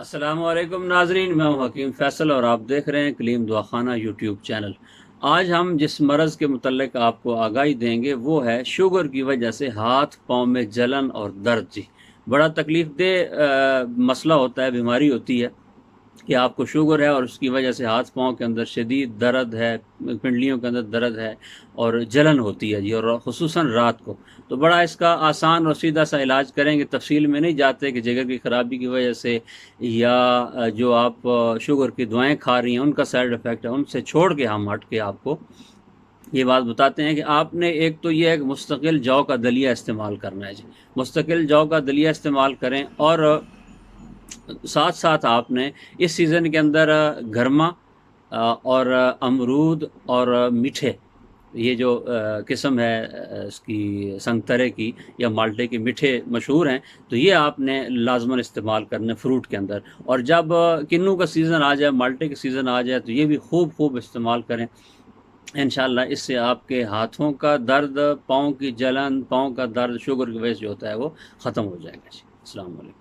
अस्सलामु अलैकुम नाजरीन, मैं हूं हकीम फैसल और आप देख रहे हैं कलीम दुआखाना यूट्यूब चैनल। आज हम जिस मरज़ के मुतल्लिक आपको आगाही देंगे वो है शुगर की वजह से हाथ पाँव में जलन और दर्द। जी, बड़ा तकलीफ़ दे मसला होता है, बीमारी होती है कि आपको शुगर है और उसकी वजह से हाथ पाँव के अंदर शदीद दर्द है, पिंडलियों के अंदर दर्द है और जलन होती है जी, और ख़ुसूसन रात को। तो बड़ा इसका आसान और सीधा सा इलाज करेंगे, तफसील में नहीं जाते कि जिगर की ख़राबी की वजह से या जो आप शुगर की दवाएं खा रही हैं उनका साइड इफ़ेक्ट है, उनसे छोड़ के हम हट के आपको ये बात बताते हैं कि आपने एक तो ये है कि मुस्तकिल जौ का दलिया इस्तेमाल करना है जी। मुस्तकिल जौ का दलिया इस्तेमाल करें और साथ साथ आपने इस सीज़न के अंदर गरमा और अमरूद और मीठे, ये जो किस्म है इसकी संगतरे की या माल्टे के मीठे मशहूर हैं, तो ये आपने लाजमन इस्तेमाल करने फ्रूट के अंदर। और जब किन्नू का सीज़न आ जाए, माल्टे का सीज़न आ जाए, तो ये भी खूब इस्तेमाल करें। इंशाल्लाह इससे आपके हाथों का दर्द, पाँव की जलन, पाँव का दर्द शुगर की वजह से होता है वो ख़त्म हो जाएगा जी। अस्सलाम वालेकुम।